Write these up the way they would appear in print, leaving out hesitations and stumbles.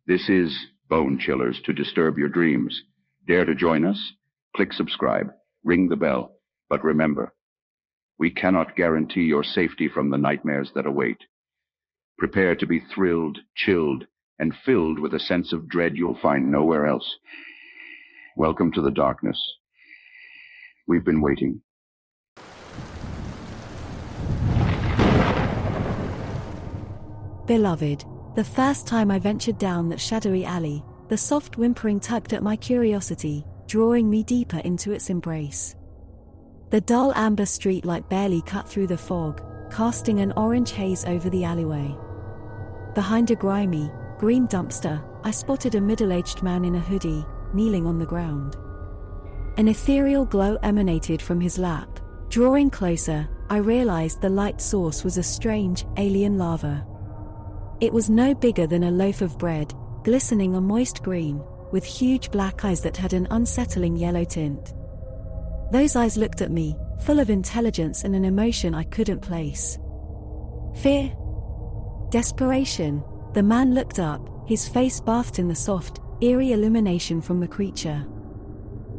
This is Bone Chillers to disturb your dreams. Dare to join us? Click subscribe, ring the bell. But remember, we cannot guarantee your safety from the nightmares that await. Prepare to be thrilled, chilled, and filled with a sense of dread you'll find nowhere else. Welcome to the darkness. We've been waiting. Beloved, the first time I ventured down that shadowy alley, the soft whimpering tugged at my curiosity, drawing me deeper into its embrace. The dull amber streetlight barely cut through the fog, casting an orange haze over the alleyway. Behind a grimy, green dumpster, I spotted a middle-aged man in a hoodie, kneeling on the ground. An ethereal glow emanated from his lap. Drawing closer, I realized the light source was a strange, alien lava. It was no bigger than a loaf of bread, glistening a moist green, with huge black eyes that had an unsettling yellow tint. Those eyes looked at me, full of intelligence and an emotion I couldn't place. Fear? Desperation? The man looked up, his face bathed in the soft, eerie illumination from the creature.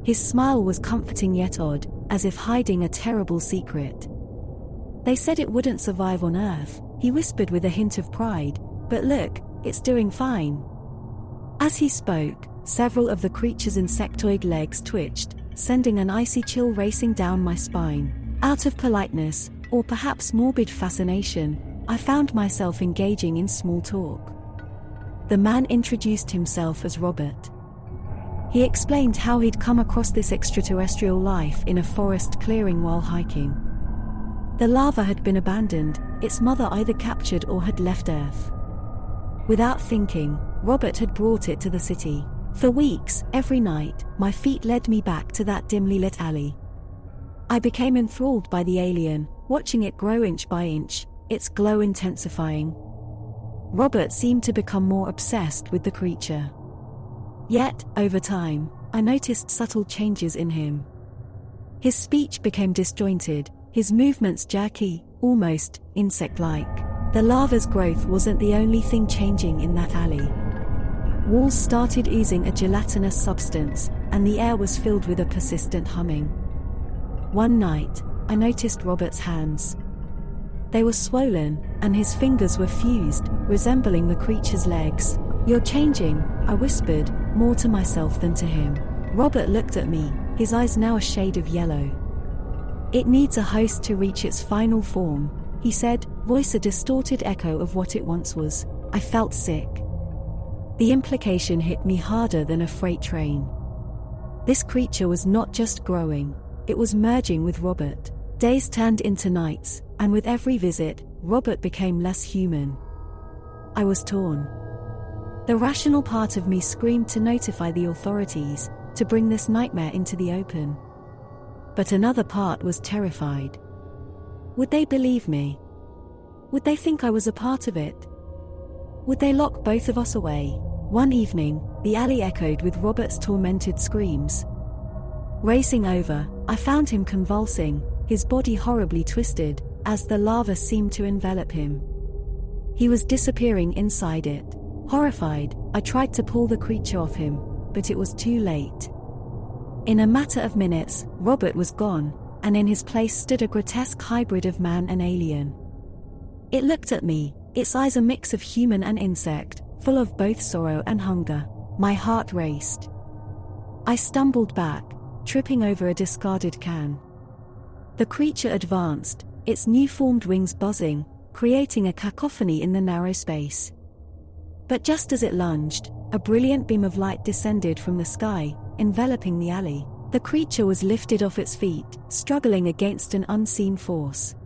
His smile was comforting yet odd, as if hiding a terrible secret. They said it wouldn't survive on Earth, he whispered with a hint of pride, but look, it's doing fine. As he spoke, several of the creature's insectoid legs twitched, sending an icy chill racing down my spine. Out of politeness, or perhaps morbid fascination, I found myself engaging in small talk. The man introduced himself as Robert. He explained how he'd come across this extraterrestrial life in a forest clearing while hiking. The lava had been abandoned, its mother either captured or had left Earth. Without thinking, Robert had brought it to the city. For weeks, every night, my feet led me back to that dimly lit alley. I became enthralled by the alien, watching it grow inch by inch, its glow intensifying. Robert seemed to become more obsessed with the creature. Yet, over time, I noticed subtle changes in him. His speech became disjointed, his movements jerky, almost insect-like. The lava's growth wasn't the only thing changing in that alley. Walls started oozing a gelatinous substance, and the air was filled with a persistent humming. One night, I noticed Robert's hands. They were swollen, and his fingers were fused, resembling the creature's legs. "You're changing," I whispered, more to myself than to him. Robert looked at me, his eyes now a shade of yellow. "It needs a host to reach its final form," he said, voice a distorted echo of what it once was. I felt sick. The implication hit me harder than a freight train. This creature was not just growing, it was merging with Robert. Days turned into nights, and with every visit, Robert became less human. I was torn. The rational part of me screamed to notify the authorities, to bring this nightmare into the open. But another part was terrified. Would they believe me? Would they think I was a part of it? Would they lock both of us away? One evening, the alley echoed with Robert's tormented screams. Racing over, I found him convulsing, his body horribly twisted, as the lava seemed to envelop him. He was disappearing inside it. Horrified, I tried to pull the creature off him, but it was too late. In a matter of minutes, Robert was gone, and in his place stood a grotesque hybrid of man and alien. It looked at me, its eyes a mix of human and insect, full of both sorrow and hunger. My heart raced. I stumbled back, tripping over a discarded can. The creature advanced, its new-formed wings buzzing, creating a cacophony in the narrow space. But just as it lunged, a brilliant beam of light descended from the sky, enveloping the alley. The creature was lifted off its feet, struggling against an unseen force.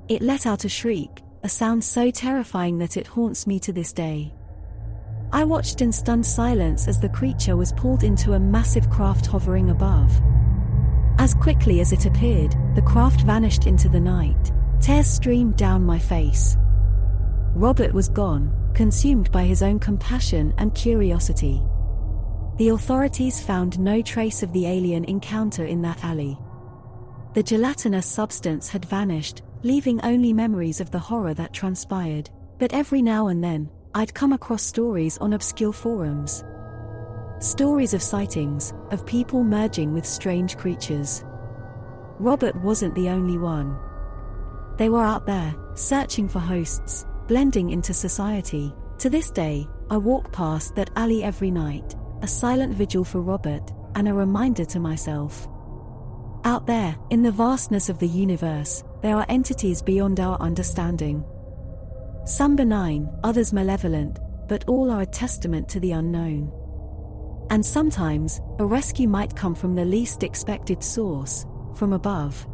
It let out a shriek, a sound so terrifying that it haunts me to this day. I watched in stunned silence as the creature was pulled into a massive craft hovering above. As quickly as it appeared, the craft vanished into the night. Tears streamed down my face. Robert was gone, consumed by his own compassion and curiosity. The authorities found no trace of the alien encounter in that alley. The gelatinous substance had vanished, leaving only memories of the horror that transpired. But every now and then, I'd come across stories on obscure forums. Stories of sightings, of people merging with strange creatures. Robert wasn't the only one. They were out there, searching for hosts, blending into society. To this day, I walk past that alley every night, a silent vigil for Robert, and a reminder to myself. Out there, in the vastness of the universe, there are entities beyond our understanding. Some benign, others malevolent, but all are a testament to the unknown. And sometimes, a rescue might come from the least expected source, from above.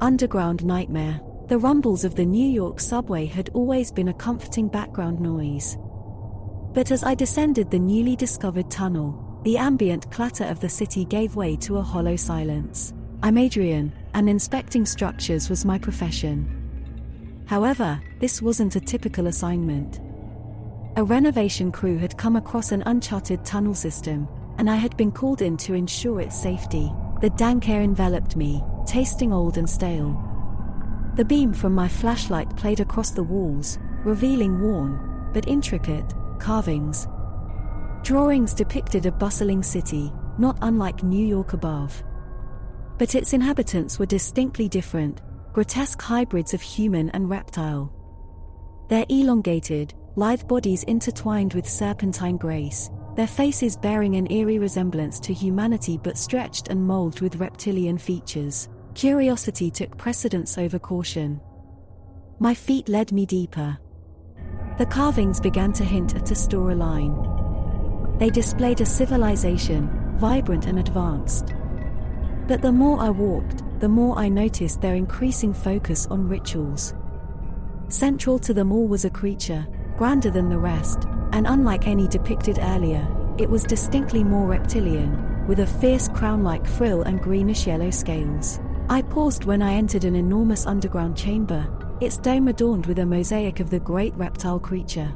Underground nightmare. The rumbles of the New York subway had always been a comforting background noise. But as I descended the newly discovered tunnel, the ambient clatter of the city gave way to a hollow silence. I'm Adrian, and inspecting structures was my profession. However, this wasn't a typical assignment. A renovation crew had come across an uncharted tunnel system, and I had been called in to ensure its safety. The dank air enveloped me, tasting old and stale. The beam from my flashlight played across the walls, revealing worn, but intricate, carvings. Drawings depicted a bustling city, not unlike New York above. But its inhabitants were distinctly different, grotesque hybrids of human and reptile. Their elongated, lithe bodies intertwined with serpentine grace, their faces bearing an eerie resemblance to humanity but stretched and molded with reptilian features. Curiosity took precedence over caution. My feet led me deeper. The carvings began to hint at a storyline. They displayed a civilization, vibrant and advanced. But the more I walked, the more I noticed their increasing focus on rituals. Central to them all was a creature, grander than the rest, and unlike any depicted earlier, it was distinctly more reptilian, with a fierce crown-like frill and greenish-yellow scales. I paused when I entered an enormous underground chamber, its dome adorned with a mosaic of the great reptile creature.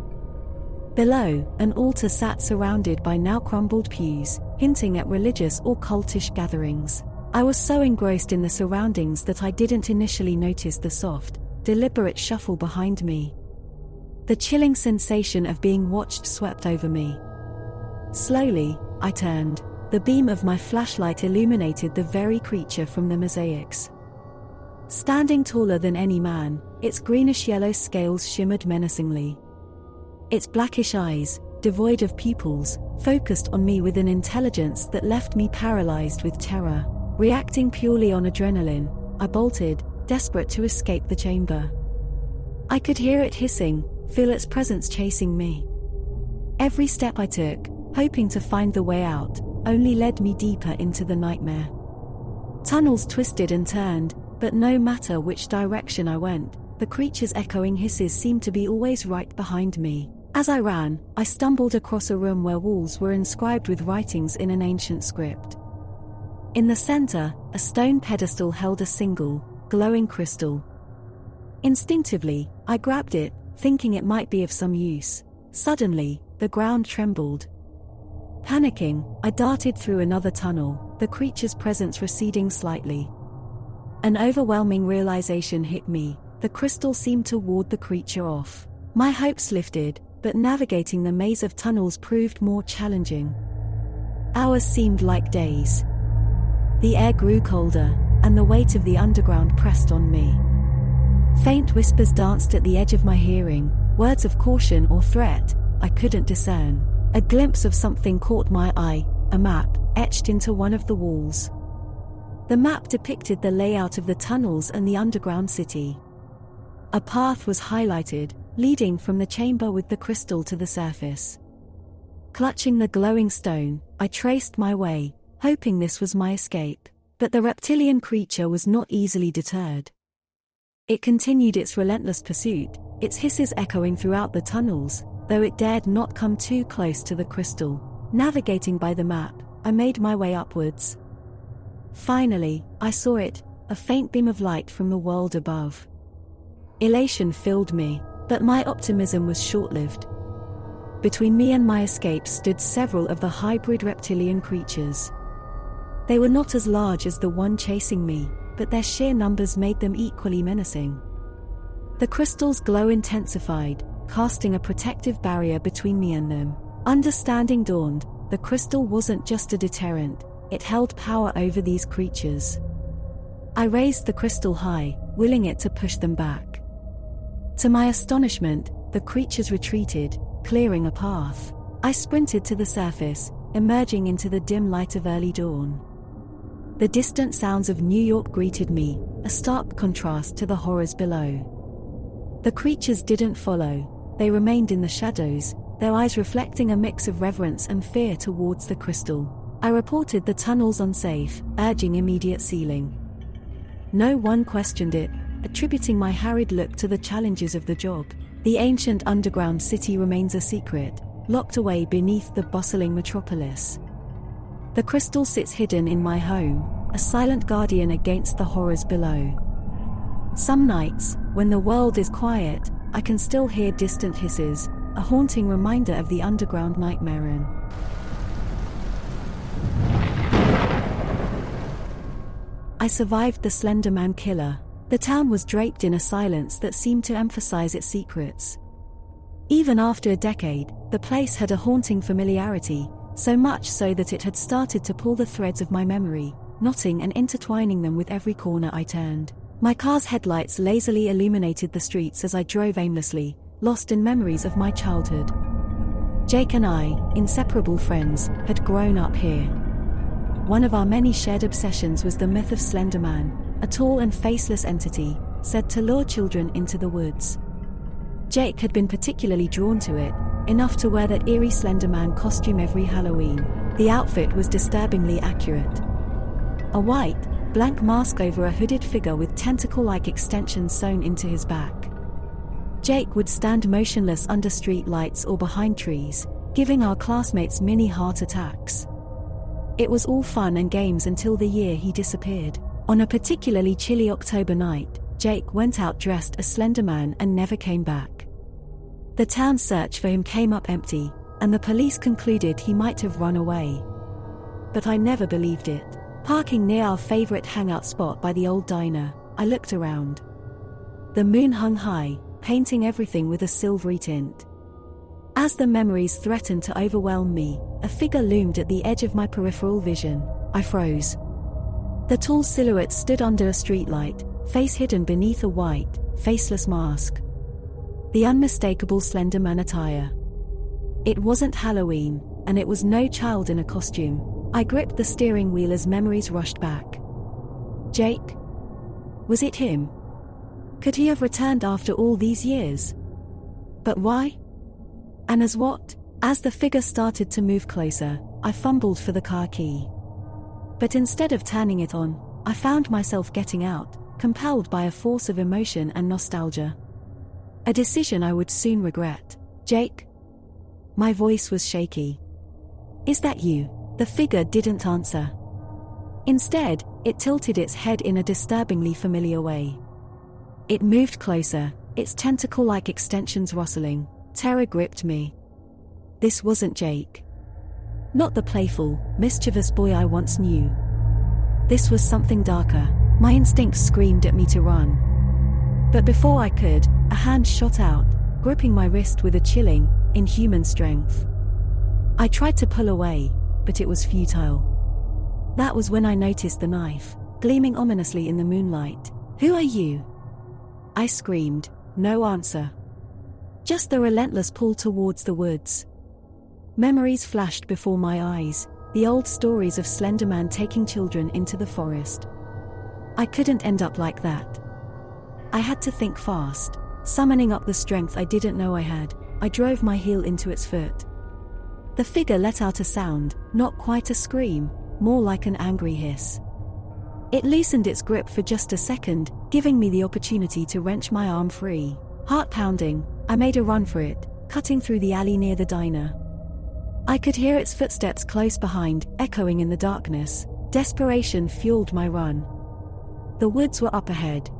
Below, an altar sat surrounded by now crumbled pews, hinting at religious or cultish gatherings. I was so engrossed in the surroundings that I didn't initially notice the soft, deliberate shuffle behind me. The chilling sensation of being watched swept over me. Slowly, I turned. The beam of my flashlight illuminated the very creature from the mosaics. Standing taller than any man, its greenish-yellow scales shimmered menacingly. Its blackish eyes, devoid of pupils, focused on me with an intelligence that left me paralyzed with terror. Reacting purely on adrenaline, I bolted, desperate to escape the chamber. I could hear it hissing, feel its presence chasing me. Every step I took, hoping to find the way out, only led me deeper into the nightmare. Tunnels twisted and turned, but no matter which direction I went, the creature's echoing hisses seemed to be always right behind me. As I ran, I stumbled across a room where walls were inscribed with writings in an ancient script. In the center, a stone pedestal held a single, glowing crystal. Instinctively, I grabbed it, thinking it might be of some use. Suddenly, the ground trembled. Panicking, I darted through another tunnel, the creature's presence receding slightly. An overwhelming realization hit me: the crystal seemed to ward the creature off. My hopes lifted, but navigating the maze of tunnels proved more challenging. Hours seemed like days. The air grew colder, and the weight of the underground pressed on me. Faint whispers danced at the edge of my hearing, words of caution or threat, I couldn't discern. A glimpse of something caught my eye, a map, etched into one of the walls. The map depicted the layout of the tunnels and the underground city. A path was highlighted, leading from the chamber with the crystal to the surface. Clutching the glowing stone, I traced my way, hoping this was my escape. But the reptilian creature was not easily deterred. It continued its relentless pursuit, its hisses echoing throughout the tunnels, though it dared not come too close to the crystal. Navigating by the map, I made my way upwards. Finally, I saw it, a faint beam of light from the world above. Elation filled me, but my optimism was short-lived. Between me and my escape stood several of the hybrid reptilian creatures. They were not as large as the one chasing me, but their sheer numbers made them equally menacing. The crystal's glow intensified, casting a protective barrier between me and them. Understanding dawned, the crystal wasn't just a deterrent, it held power over these creatures. I raised the crystal high, willing it to push them back. To my astonishment, the creatures retreated, clearing a path. I sprinted to the surface, emerging into the dim light of early dawn. The distant sounds of New York greeted me, a stark contrast to the horrors below. The creatures didn't follow, they remained in the shadows, their eyes reflecting a mix of reverence and fear towards the crystal. I reported the tunnels unsafe, urging immediate sealing. No one questioned it, attributing my harried look to the challenges of the job. The ancient underground city remains a secret, locked away beneath the bustling metropolis. The crystal sits hidden in my home, a silent guardian against the horrors below. Some nights, when the world is quiet, I can still hear distant hisses, a haunting reminder of the underground nightmare. I survived the Slender Man killer. The town was draped in a silence that seemed to emphasize its secrets. Even after a decade, the place had a haunting familiarity, so much so that it had started to pull the threads of my memory, knotting and intertwining them with every corner I turned. My car's headlights lazily illuminated the streets as I drove aimlessly, lost in memories of my childhood. Jake and I, inseparable friends, had grown up here. One of our many shared obsessions was the myth of Slender Man, a tall and faceless entity, said to lure children into the woods. Jake had been particularly drawn to it, enough to wear that eerie Slender Man costume every Halloween. The outfit was disturbingly accurate. A white, blank mask over a hooded figure with tentacle-like extensions sewn into his back. Jake would stand motionless under street lights or behind trees, giving our classmates mini heart attacks. It was all fun and games until the year he disappeared. On a particularly chilly October night, Jake went out dressed as Slender Man and never came back. The town's search for him came up empty, and the police concluded he might have run away. But I never believed it. Parking near our favorite hangout spot by the old diner, I looked around. The moon hung high, painting everything with a silvery tint. As the memories threatened to overwhelm me, a figure loomed at the edge of my peripheral vision. I froze. The tall silhouette stood under a streetlight, face hidden beneath a white, faceless mask. The unmistakable Slender Man attire. It wasn't Halloween, and it was no child in a costume. I gripped the steering wheel as memories rushed back. Jake? Was it him? Could he have returned after all these years? But why? And as what? As the figure started to move closer, I fumbled for the car key. But instead of turning it on, I found myself getting out, compelled by a force of emotion and nostalgia. A decision I would soon regret. Jake? My voice was shaky. Is that you? The figure didn't answer. Instead, it tilted its head in a disturbingly familiar way. It moved closer, its tentacle-like extensions rustling. Terror gripped me. This wasn't Jake. Not the playful, mischievous boy I once knew. This was something darker. My instincts screamed at me to run. But before I could, a hand shot out, gripping my wrist with a chilling, inhuman strength. I tried to pull away, but it was futile. That was when I noticed the knife, gleaming ominously in the moonlight. Who are you? I screamed. No answer. Just the relentless pull towards the woods. Memories flashed before my eyes, the old stories of Slender Man taking children into the forest. I couldn't end up like that. I had to think fast. Summoning up the strength I didn't know I had, I drove my heel into its foot. The figure let out a sound, not quite a scream, more like an angry hiss. It loosened its grip for just a second, giving me the opportunity to wrench my arm free. Heart pounding, I made a run for it, cutting through the alley near the diner. I could hear its footsteps close behind, echoing in the darkness. Desperation fueled my run. The woods were up ahead.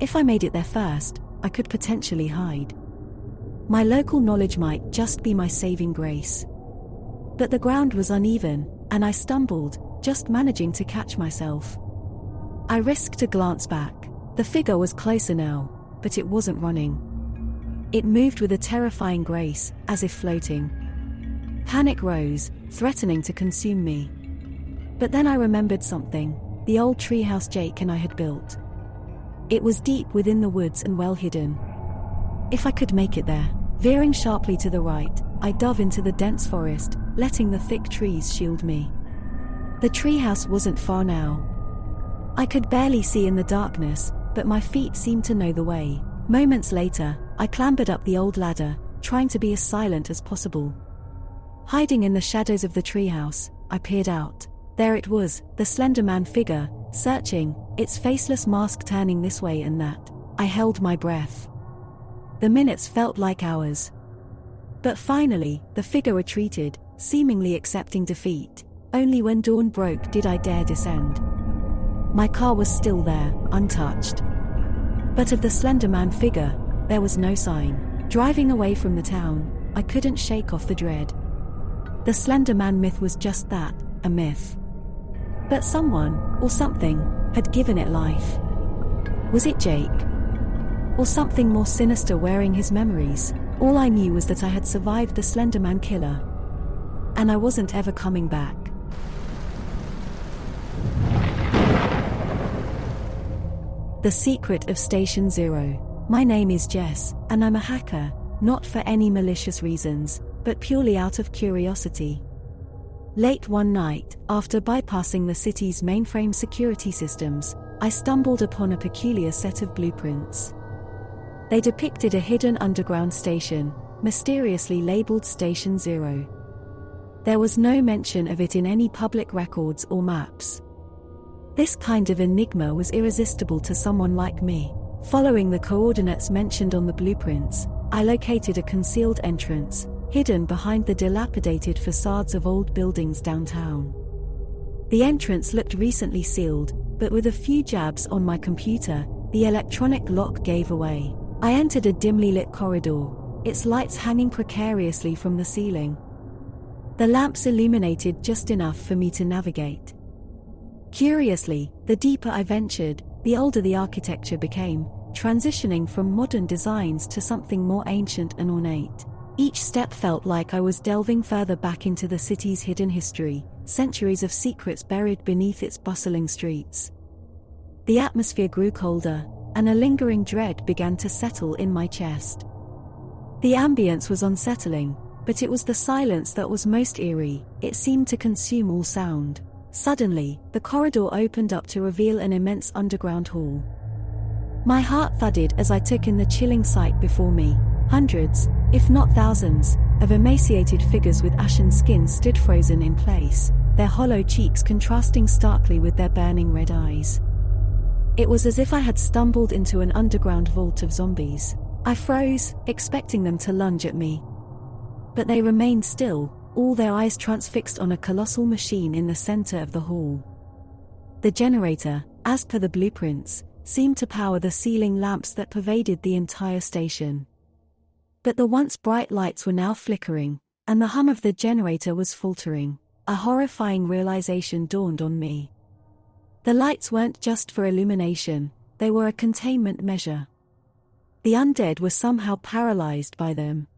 If I made it there first, I could potentially hide. My local knowledge might just be my saving grace. But the ground was uneven, and I stumbled, just managing to catch myself. I risked a glance back. The figure was closer now, but it wasn't running. It moved with a terrifying grace, as if floating. Panic rose, threatening to consume me. But then I remembered something, the old treehouse Jake and I had built. It was deep within the woods and well hidden. If I could make it there. Veering sharply to the right, I dove into the dense forest, letting the thick trees shield me. The treehouse wasn't far now. I could barely see in the darkness, but my feet seemed to know the way. Moments later, I clambered up the old ladder, trying to be as silent as possible. Hiding in the shadows of the treehouse, I peered out. There it was, the slender man figure, searching, its faceless mask turning this way and that. I held my breath. The minutes felt like hours. But finally, the figure retreated, seemingly accepting defeat. Only when dawn broke did I dare descend. My car was still there, untouched. But of the slender man figure, there was no sign. Driving away from the town, I couldn't shake off the dread. The slender man myth was just that, a myth. But someone, or something, had given it life. Was it Jake? Or something more sinister wearing his memories? All I knew was that I had survived the Slender Man killer. And I wasn't ever coming back. The Secret of Station Zero. My name is Jess, and I'm a hacker, not for any malicious reasons, but purely out of curiosity. Late one night, after bypassing the city's mainframe security systems, I stumbled upon a peculiar set of blueprints. They depicted a hidden underground station, mysteriously labeled Station Zero. There was no mention of it in any public records or maps. This kind of enigma was irresistible to someone like me. Following the coordinates mentioned on the blueprints, I located a concealed entrance, hidden behind the dilapidated facades of old buildings downtown. The entrance looked recently sealed, but with a few jabs on my computer, the electronic lock gave away. I entered a dimly lit corridor, its lights hanging precariously from the ceiling. The lamps illuminated just enough for me to navigate. Curiously, the deeper I ventured, the older the architecture became, transitioning from modern designs to something more ancient and ornate. Each step felt like I was delving further back into the city's hidden history, centuries of secrets buried beneath its bustling streets. The atmosphere grew colder, and a lingering dread began to settle in my chest. The ambience was unsettling, but it was the silence that was most eerie. It seemed to consume all sound. Suddenly, the corridor opened up to reveal an immense underground hall. My heart thudded as I took in the chilling sight before me. Hundreds, if not thousands, of emaciated figures with ashen skin stood frozen in place, their hollow cheeks contrasting starkly with their burning red eyes. It was as if I had stumbled into an underground vault of zombies. I froze, expecting them to lunge at me. But they remained still, all their eyes transfixed on a colossal machine in the center of the hall. The generator, as per the blueprints, seemed to power the ceiling lamps that pervaded the entire station. But the once bright lights were now flickering, and the hum of the generator was faltering. A horrifying realization dawned on me. The lights weren't just for illumination, they were a containment measure. The undead were somehow paralyzed by them.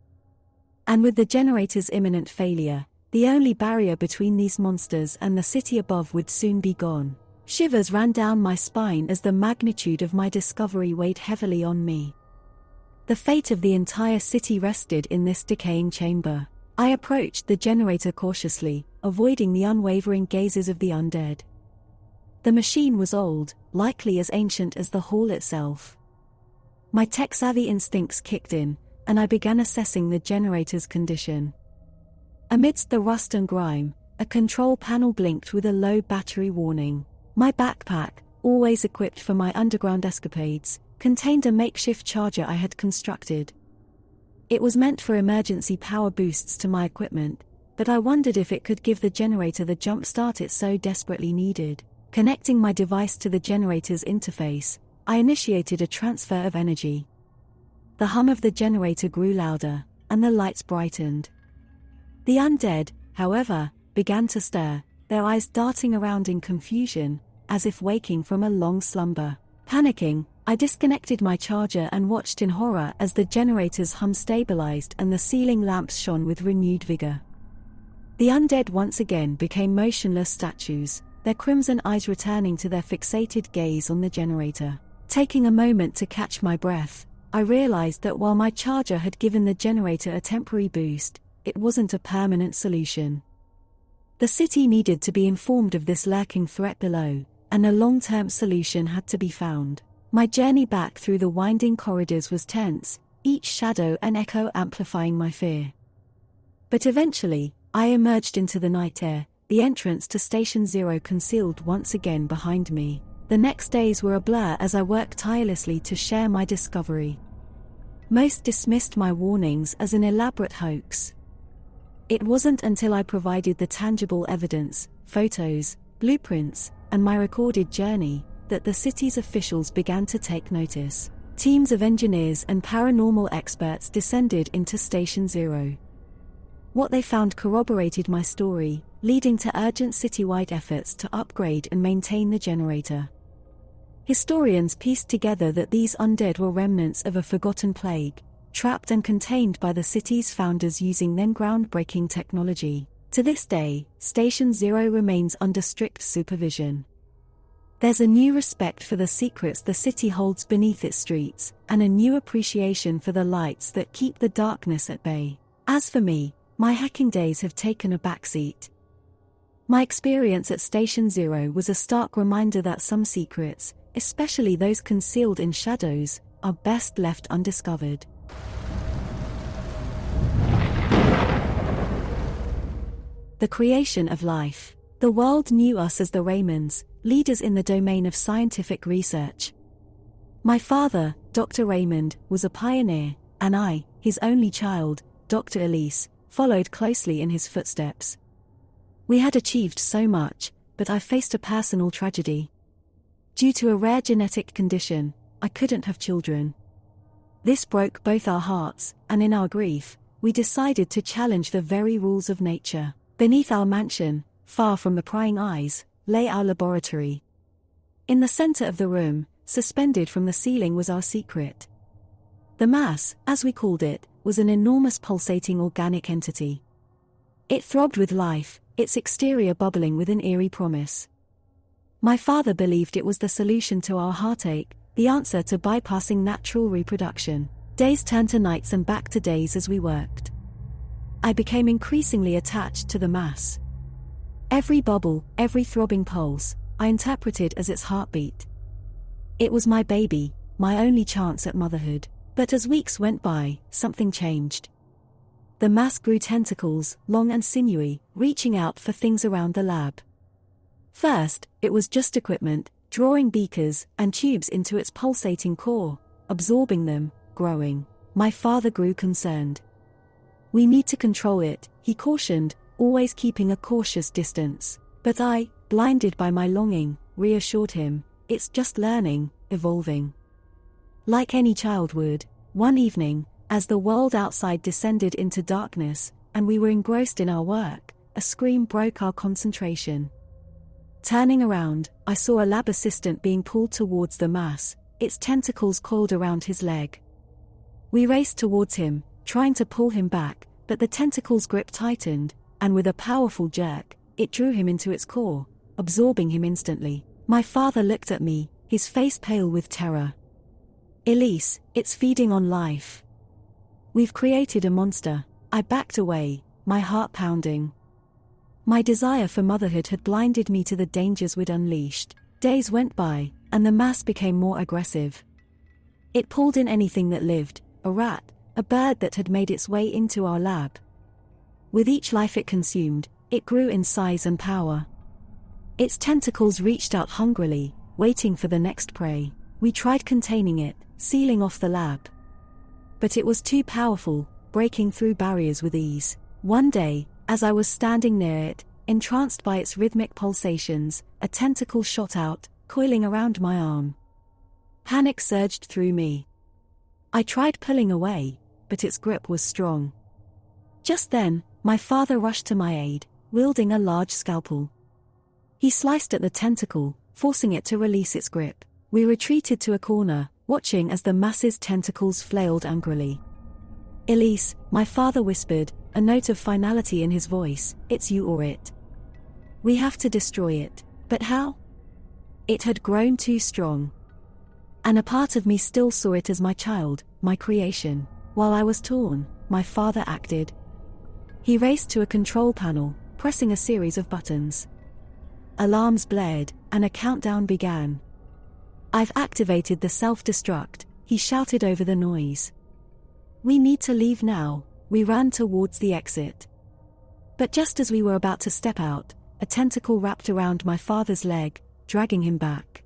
And with the generator's imminent failure, the only barrier between these monsters and the city above would soon be gone. Shivers ran down my spine as the magnitude of my discovery weighed heavily on me. The fate of the entire city rested in this decaying chamber. I approached the generator cautiously, avoiding the unwavering gazes of the undead. The machine was old, likely as ancient as the hall itself. My tech-savvy instincts kicked in, and I began assessing the generator's condition. Amidst the rust and grime, a control panel blinked with a low battery warning. My backpack, always equipped for my underground escapades, contained a makeshift charger I had constructed. It was meant for emergency power boosts to my equipment, but I wondered if it could give the generator the jump-start it so desperately needed. Connecting my device to the generator's interface, I initiated a transfer of energy. The hum of the generator grew louder, and the lights brightened. The undead, however, began to stir, their eyes darting around in confusion, as if waking from a long slumber. Panicking, I disconnected my charger and watched in horror as the generator's hum stabilized and the ceiling lamps shone with renewed vigor. The undead once again became motionless statues, their crimson eyes returning to their fixated gaze on the generator. Taking a moment to catch my breath, I realized that while my charger had given the generator a temporary boost, it wasn't a permanent solution. The city needed to be informed of this lurking threat below, and a long-term solution had to be found. My journey back through the winding corridors was tense, each shadow and echo amplifying my fear. But eventually, I emerged into the night air, the entrance to Station Zero concealed once again behind me. The next days were a blur as I worked tirelessly to share my discovery. Most dismissed my warnings as an elaborate hoax. It wasn't until I provided the tangible evidence, photos, blueprints, and my recorded journey, that the city's officials began to take notice. Teams of engineers and paranormal experts descended into Station Zero. What they found corroborated my story, leading to urgent citywide efforts to upgrade and maintain the generator. Historians pieced together that these undead were remnants of a forgotten plague, trapped and contained by the city's founders using then groundbreaking technology. To this day, Station Zero remains under strict supervision. There's a new respect for the secrets the city holds beneath its streets, and a new appreciation for the lights that keep the darkness at bay. As for me, my hacking days have taken a backseat. My experience at Station Zero was a stark reminder that some secrets, especially those concealed in shadows, are best left undiscovered. The creation of life. The world knew us as the Raymonds, leaders in the domain of scientific research. My father, Dr. Raymond, was a pioneer, and I, his only child, Dr. Elise, followed closely in his footsteps. We had achieved so much, but I faced a personal tragedy. Due to a rare genetic condition, I couldn't have children. This broke both our hearts, and in our grief, we decided to challenge the very rules of nature. Beneath our mansion, far from the prying eyes, lay our laboratory. In the center of the room, suspended from the ceiling was our secret. The mass, as we called it, was an enormous pulsating organic entity. It throbbed with life, its exterior bubbling with an eerie promise. My father believed it was the solution to our heartache, the answer to bypassing natural reproduction. Days turned to nights and back to days as we worked. I became increasingly attached to the mass. Every bubble, every throbbing pulse, I interpreted as its heartbeat. It was my baby, my only chance at motherhood. But as weeks went by, something changed. The mass grew tentacles, long and sinewy, reaching out for things around the lab. First, it was just equipment, drawing beakers and tubes into its pulsating core, absorbing them, growing. My father grew concerned. "We need to control it," he cautioned, always keeping a cautious distance. But I, blinded by my longing, reassured him, "It's just learning, evolving." Like any child would. One evening, as the world outside descended into darkness, and we were engrossed in our work, a scream broke our concentration. Turning around, I saw a lab assistant being pulled towards the mass, its tentacles coiled around his leg. We raced towards him, trying to pull him back, but the tentacle's grip tightened, and with a powerful jerk, it drew him into its core, absorbing him instantly. My father looked at me, his face pale with terror. "Elise, it's feeding on life. We've created a monster." I backed away, my heart pounding. My desire for motherhood had blinded me to the dangers we'd unleashed. Days went by, and the mass became more aggressive. It pulled in anything that lived, a rat, a bird that had made its way into our lab. With each life it consumed, it grew in size and power. Its tentacles reached out hungrily, waiting for the next prey. We tried containing it, sealing off the lab. But it was too powerful, breaking through barriers with ease. One day, as I was standing near it, entranced by its rhythmic pulsations, a tentacle shot out, coiling around my arm. Panic surged through me. I tried pulling away, but its grip was strong. Just then, my father rushed to my aid, wielding a large scalpel. He sliced at the tentacle, forcing it to release its grip. We retreated to a corner, watching as the mass's tentacles flailed angrily. "Elise," my father whispered, a note of finality in his voice, "it's you or it. We have to destroy it." But how? It had grown too strong. And a part of me still saw it as my child, my creation. While I was torn, my father acted. He raced to a control panel, pressing a series of buttons. Alarms blared, and a countdown began. "I've activated the self-destruct," he shouted over the noise. "We need to leave now." We ran towards the exit. But just as we were about to step out, a tentacle wrapped around my father's leg, dragging him back.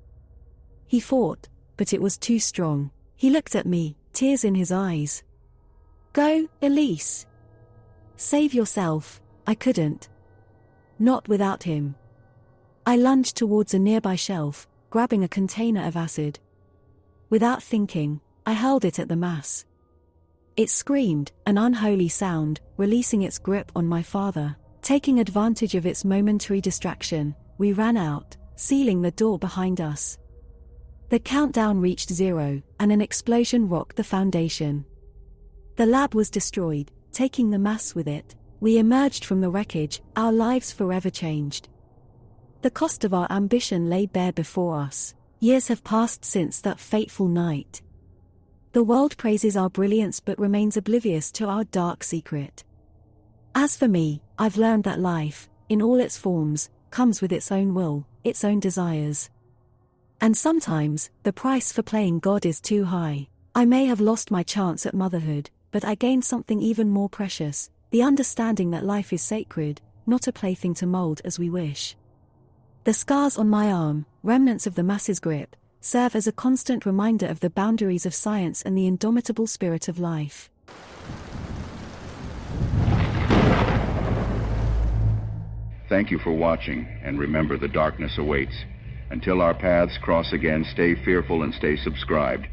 He fought, but it was too strong. He looked at me, tears in his eyes. "Go, Elise. Save yourself." I couldn't. Not without him. I lunged towards a nearby shelf, grabbing a container of acid. Without thinking, I hurled it at the mass. It screamed, an unholy sound, releasing its grip on my father. Taking advantage of its momentary distraction, we ran out, sealing the door behind us. The countdown reached 0, and an explosion rocked the foundation. The lab was destroyed, taking the mass with it. We emerged from the wreckage, our lives forever changed. The cost of our ambition lay bare before us. Years have passed since that fateful night. The world praises our brilliance but remains oblivious to our dark secret. As for me, I've learned that life, in all its forms, comes with its own will, its own desires. And sometimes, the price for playing God is too high. I may have lost my chance at motherhood, but I gained something even more precious, the understanding that life is sacred, not a plaything to mold as we wish. The scars on my arm, remnants of the mass's grip, serve as a constant reminder of the boundaries of science and the indomitable spirit of life. Thank you for watching, and remember the darkness awaits. Until our paths cross again, stay fearful and stay subscribed.